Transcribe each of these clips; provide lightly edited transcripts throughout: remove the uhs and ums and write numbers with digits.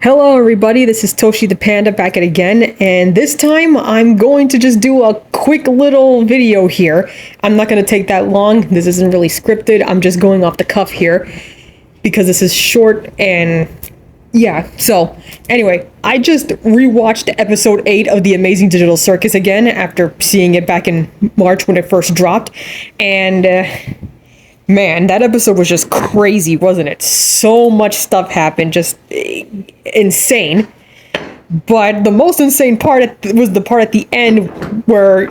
Hello everybody, this is Toshi the Panda back at again, and this time I'm going to just do a quick little video here. I'm not going to take that long, this isn't really scripted, I'm just going off the cuff here because this is short and yeah, so anyway, I just rewatched episode 8 of the Amazing Digital Circus again after seeing it back in March when it first dropped, and man, that episode was just crazy, wasn't it? So much stuff happened, just insane. But the most insane part was the part at the end where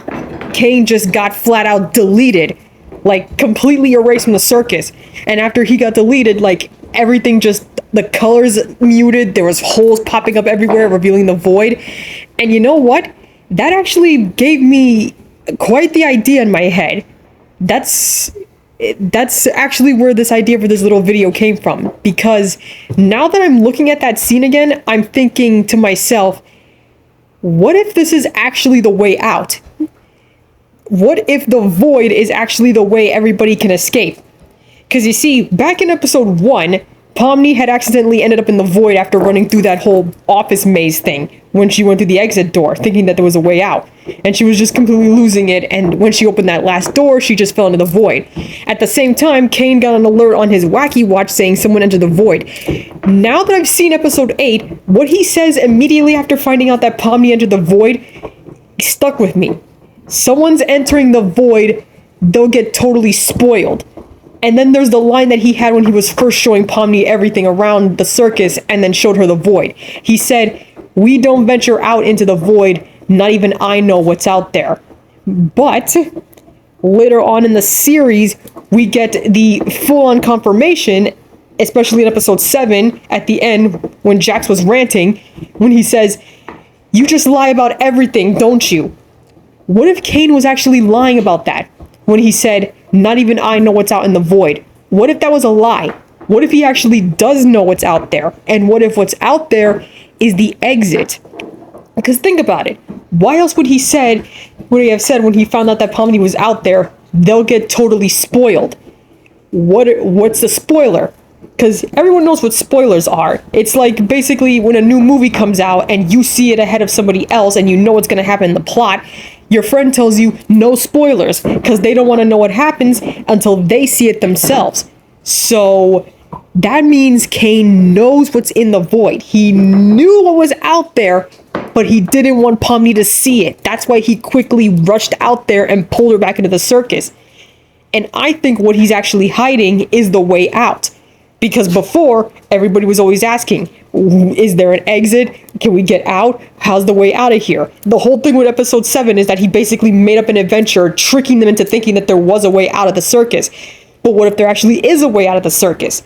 Caine just got flat out deleted, like completely erased from the circus. And after he got deleted, like everything just, the colors muted, there was holes popping up everywhere, revealing the void. And you know what? That actually gave me quite the idea in my head. That's actually where this idea for this little video came from, because now that I'm looking at that scene again, I'm thinking to myself, what if this is actually the way out? What if the void is actually the way everybody can escape? Because you see, back in episode 1, Pomni had accidentally ended up in the void after running through that whole office maze thing when she went through the exit door, thinking that there was a way out. And she was just completely losing it, and when she opened that last door, she just fell into the void. At the same time, Caine got an alert on his wacky watch saying someone entered the void. Now that I've seen episode 8, what he says immediately after finding out that Pomni entered the void stuck with me. Someone's entering the void, they'll get totally spoiled. And then there's the line that he had when he was first showing Pomni everything around the circus and then showed her the void. He said, "We don't venture out into the void, not even I know what's out there." But later on in the series, we get the full-on confirmation, especially in episode 7 at the end when Jax was ranting, when he says, "You just lie about everything, don't you?" What if Caine was actually lying about that? When he said, "Not even I know what's out in the void." What if that was a lie? What if he actually does know what's out there? And what if what's out there is the exit? Because think about it. Why else would he have said when he found out that Pomni was out there, they'll get totally spoiled? What's the spoiler? Because everyone knows what spoilers are. It's like basically when a new movie comes out and you see it ahead of somebody else and you know what's going to happen in the plot, your friend tells you no spoilers because they don't want to know what happens until they see it themselves. So that means Caine knows what's in the void. He knew what was out there, but he didn't want Pomni to see it. That's why he quickly rushed out there and pulled her back into the circus. And I think what he's actually hiding is the way out. Because before, everybody was always asking, is there an exit? Can we get out? How's the way out of here? The whole thing with episode 7 is that he basically made up an adventure, tricking them into thinking that there was a way out of the circus. But what if there actually is a way out of the circus?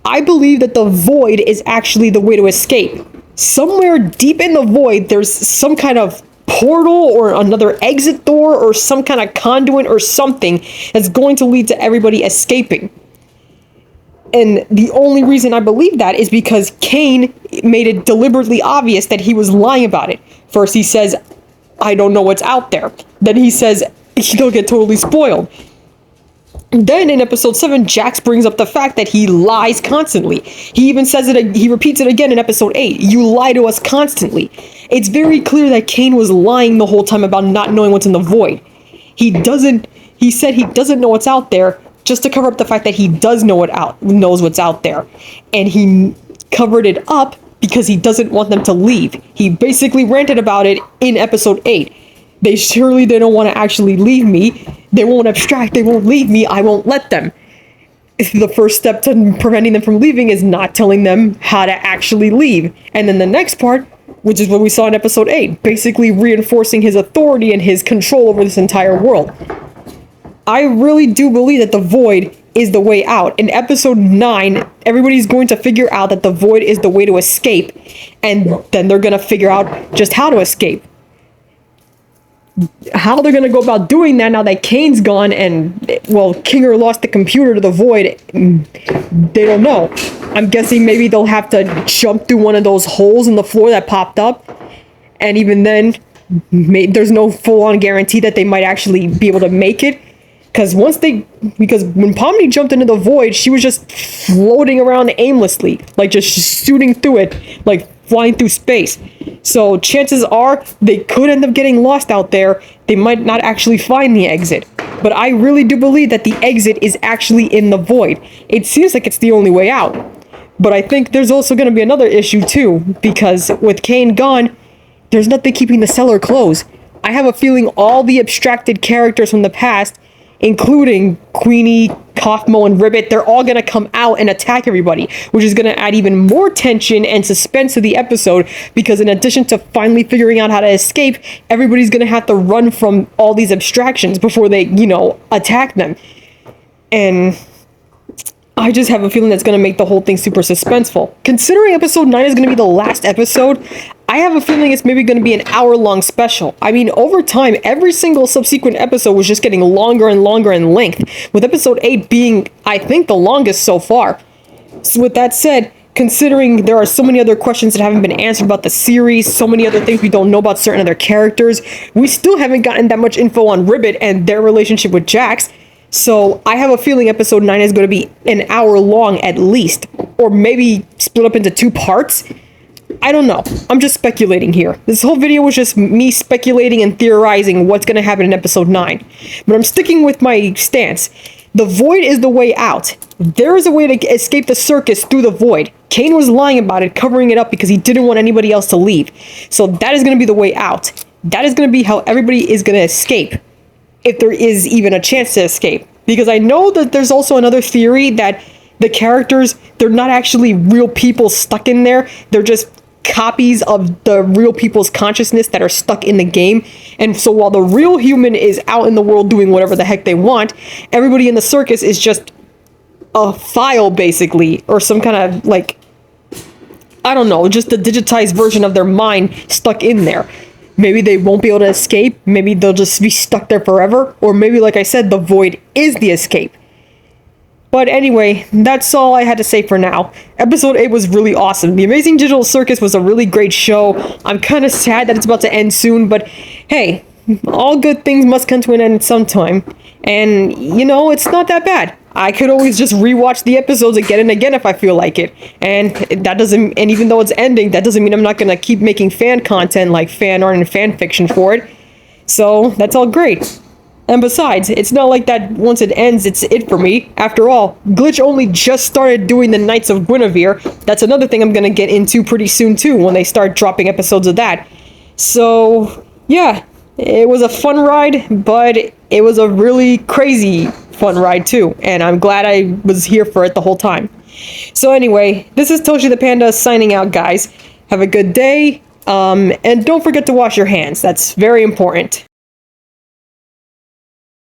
I believe that the void is actually the way to escape. Somewhere deep in the void, there's some kind of portal or another exit door or some kind of conduit or something that's going to lead to everybody escaping. And the only reason I believe that is because Caine made it deliberately obvious that he was lying about it. First he says, "I don't know what's out there." Then he says, "He'll get totally spoiled." Then in episode 7, Jax brings up the fact that he lies constantly. He even says it, he repeats it again in episode 8. "You lie to us constantly." It's very clear that Caine was lying the whole time about not knowing what's in the void. He said he doesn't know what's out there, just to cover up the fact that he does knows what's out there. And he covered it up because he doesn't want them to leave. He basically ranted about it in episode 8. They don't want to actually leave me. They won't abstract, they won't leave me, I won't let them. The first step to preventing them from leaving is not telling them how to actually leave. And then the next part, which is what we saw in episode 8, basically reinforcing his authority and his control over this entire world. I really do believe that the void is the way out. In episode 9, everybody's going to figure out that the void is the way to escape, and then they're going to figure out just how to escape. How they're going to go about doing that now that Caine's gone and, well, Kinger lost the computer to the void, they don't know. I'm guessing maybe they'll have to jump through one of those holes in the floor that popped up, and even then, there's no full-on guarantee that they might actually be able to make it. Because when Pomni jumped into the void, she was just floating around aimlessly, like just shooting through it, like flying through space. So chances are they could end up getting lost out there. They might not actually find the exit. But I really do believe that the exit is actually in the void. It seems like it's the only way out. But I think there's also going to be another issue too, because with Caine gone, there's nothing keeping the cellar closed. I have a feeling all the abstracted characters from the past, including Queenie, Kaufmo, and Ribbit, they're all going to come out and attack everybody, which is going to add even more tension and suspense to the episode, because in addition to finally figuring out how to escape, everybody's going to have to run from all these abstractions before they, attack them. And I just have a feeling that's going to make the whole thing super suspenseful. Considering episode 9 is going to be the last episode, I have a feeling it's maybe going to be an hour-long special. I mean, over time, every single subsequent episode was just getting longer and longer in length, with episode 8 being, I think, the longest so far. So with that said, considering there are so many other questions that haven't been answered about the series, so many other things we don't know about certain other characters, we still haven't gotten that much info on Ribbit and their relationship with Jax. So I have a feeling episode 9 is going to be an hour long at least, or maybe split up into 2 parts. I don't know. I'm just speculating here. This whole video was just me speculating and theorizing what's going to happen in episode 9. But I'm sticking with my stance. The void is the way out. There is a way to escape the circus through the void. Caine was lying about it, covering it up because he didn't want anybody else to leave. So that is going to be the way out. That is going to be how everybody is going to escape, if there is even a chance to escape. Because I know that there's also another theory that the characters, they're not actually real people stuck in there. They're just copies of the real people's consciousness that are stuck in the game. And so while the real human is out in the world doing whatever the heck they want, everybody in the circus is just a file, basically, or some kind of, I don't know, just a digitized version of their mind stuck in there. Maybe they won't be able to escape. Maybe they'll just be stuck there forever. Or maybe, like I said, the void is the escape. But anyway, that's all I had to say for now. Episode 8 was really awesome. The Amazing Digital Circus was a really great show. I'm kind of sad that it's about to end soon, but hey, all good things must come to an end sometime. And, it's not that bad. I could always just rewatch the episodes again and again if I feel like it. And even though it's ending, that doesn't mean I'm not going to keep making fan content like fan art and fan fiction for it. So, that's all great. And besides, it's not like that once it ends, it's it for me. After all, Glitch only just started doing the Knights of Guinevere. That's another thing I'm going to get into pretty soon too, when they start dropping episodes of that. So, yeah, it was a fun ride, but it was a really crazy fun ride too. And I'm glad I was here for it the whole time. So anyway, this is Toshi the Panda signing out, guys. Have a good day, and don't forget to wash your hands. That's very important.